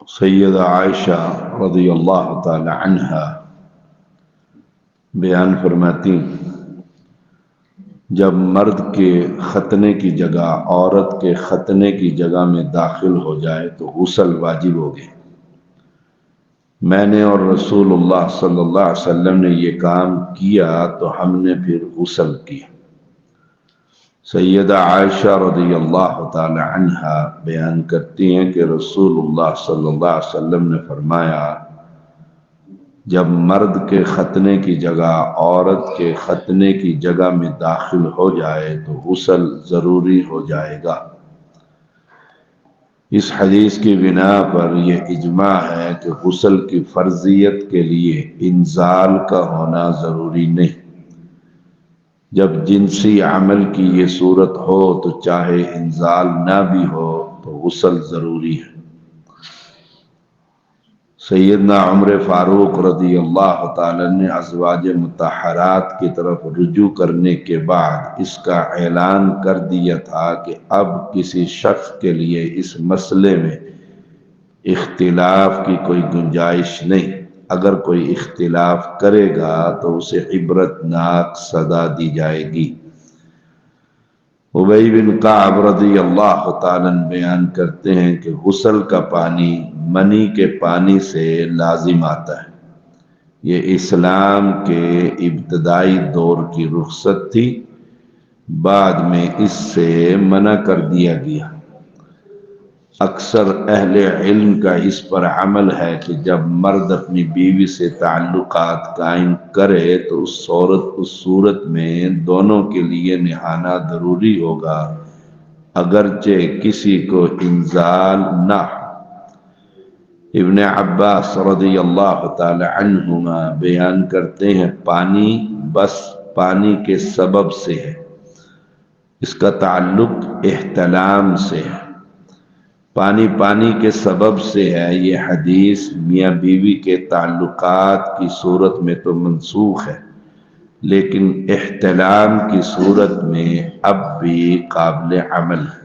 سیدہ عائشہ رضی اللہ تعالی عنہا بیان فرماتی، جب مرد کے ختنے کی جگہ عورت کے ختنے کی جگہ میں داخل ہو جائے تو غسل واجب ہو گئے۔ میں نے اور رسول اللہ صلی اللہ علیہ وسلم نے یہ کام کیا تو ہم نے پھر غسل کیا۔ سیدہ عائشہ رضی اللہ تعالی عنہا بیان کرتی ہیں کہ رسول اللہ صلی اللہ علیہ وسلم نے فرمایا، جب مرد کے ختنے کی جگہ عورت کے ختنے کی جگہ میں داخل ہو جائے تو غسل ضروری ہو جائے گا۔ اس حدیث کی بنا پر یہ اجماع ہے کہ غسل کی فرضیت کے لیے انزال کا ہونا ضروری نہیں۔ جب جنسی عمل کی یہ صورت ہو تو چاہے انزال نہ بھی ہو تو غسل ضروری ہے۔ سیدنا عمر فاروق رضی اللہ تعالی نے ازواج مطہرات کی طرف رجوع کرنے کے بعد اس کا اعلان کر دیا تھا کہ اب کسی شخص کے لیے اس مسئلے میں اختلاف کی کوئی گنجائش نہیں۔ اگر کوئی اختلاف کرے گا تو اسے عبرتناک سزا دی جائے گی۔ ابی بن کعب رضی اللہ تعالیٰ بیان کرتے ہیں کہ غسل کا پانی منی کے پانی سے لازم آتا ہے۔ یہ اسلام کے ابتدائی دور کی رخصت تھی، بعد میں اس سے منع کر دیا گیا۔ اکثر اہل علم کا اس پر عمل ہے کہ جب مرد اپنی بیوی سے تعلقات قائم کرے تو اس صورت میں دونوں کے لیے نہانا ضروری ہوگا، اگرچہ کسی کو انزال نہ ہو۔ ابن عباس رضی اللہ تعالی عنہما بیان کرتے ہیں، پانی بس پانی کے سبب سے ہے، اس کا تعلق احتلام سے ہے۔ پانی کے سبب سے ہے، یہ حدیث میاں بیوی کے تعلقات کی صورت میں تو منسوخ ہے، لیکن احتلام کی صورت میں اب بھی قابل عمل ہے۔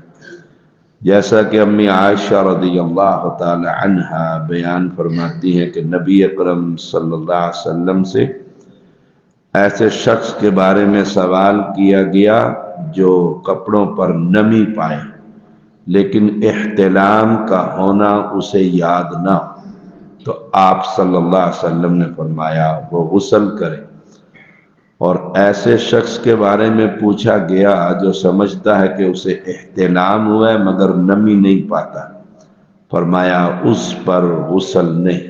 جیسا کہ امی عائشہ رضی اللہ تعالی عنہا بیان فرماتی ہیں کہ نبی اکرم صلی اللہ علیہ وسلم سے ایسے شخص کے بارے میں سوال کیا گیا جو کپڑوں پر نمی پائے لیکن احتلام کا ہونا اسے یاد نہ ہو، تو آپ صلی اللہ علیہ وسلم نے فرمایا وہ غسل کرے۔ اور ایسے شخص کے بارے میں پوچھا گیا جو سمجھتا ہے کہ اسے احتلام ہوا ہے مگر نمی نہیں پاتا، فرمایا اس پر غسل نہیں۔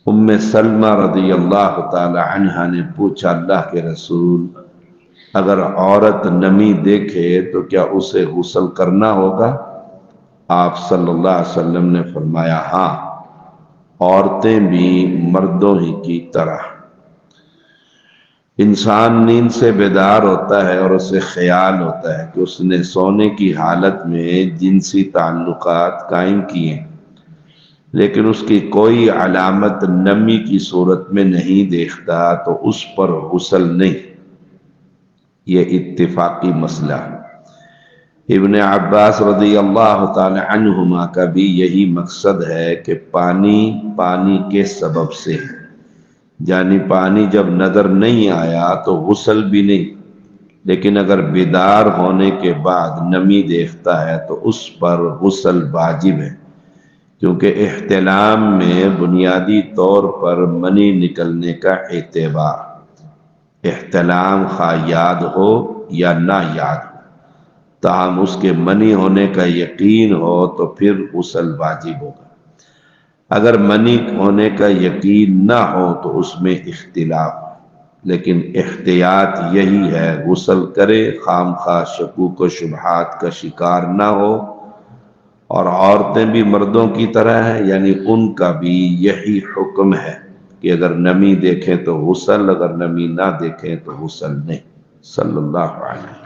ام سلمہ رضی اللہ تعالی عنہا نے پوچھا، اللہ کے رسول، اگر عورت نمی دیکھے تو کیا اسے غسل کرنا ہوگا؟ آپ صلی اللہ علیہ وسلم نے فرمایا، ہاں، عورتیں بھی مردوں ہی کی طرح۔ انسان نیند سے بیدار ہوتا ہے اور اسے خیال ہوتا ہے کہ اس نے سونے کی حالت میں جنسی تعلقات قائم کیے، لیکن اس کی کوئی علامت نمی کی صورت میں نہیں دیکھتا تو اس پر غسل نہیں۔ یہ اتفاقی مسئلہ ہے۔ ابن عباس رضی اللہ تعالی عنہما کا بھی یہی مقصد ہے کہ پانی کے سبب سے ہے، یعنی پانی جب نظر نہیں آیا تو غسل بھی نہیں، لیکن اگر بیدار ہونے کے بعد نمی دیکھتا ہے تو اس پر غسل واجب ہے، کیونکہ احتلام میں بنیادی طور پر منی نکلنے کا اعتبار، احتلام خواہ یاد ہو یا نہ یاد ہو، تاہم اس کے منی ہونے کا یقین ہو تو پھر غسل واجب ہوگا۔ اگر منی ہونے کا یقین نہ ہو تو اس میں اختلاف ہے، لیکن احتیاط یہی ہے غسل کرے، خام خواہ شکوک و شبہات کا شکار نہ ہو۔ اور عورتیں بھی مردوں کی طرح ہیں، یعنی ان کا بھی یہی حکم ہے کہ اگر نمی دیکھیں تو غسل، اگر نمی نہ دیکھیں تو غسل نہیں۔ صلی اللہ علیہ وسلم۔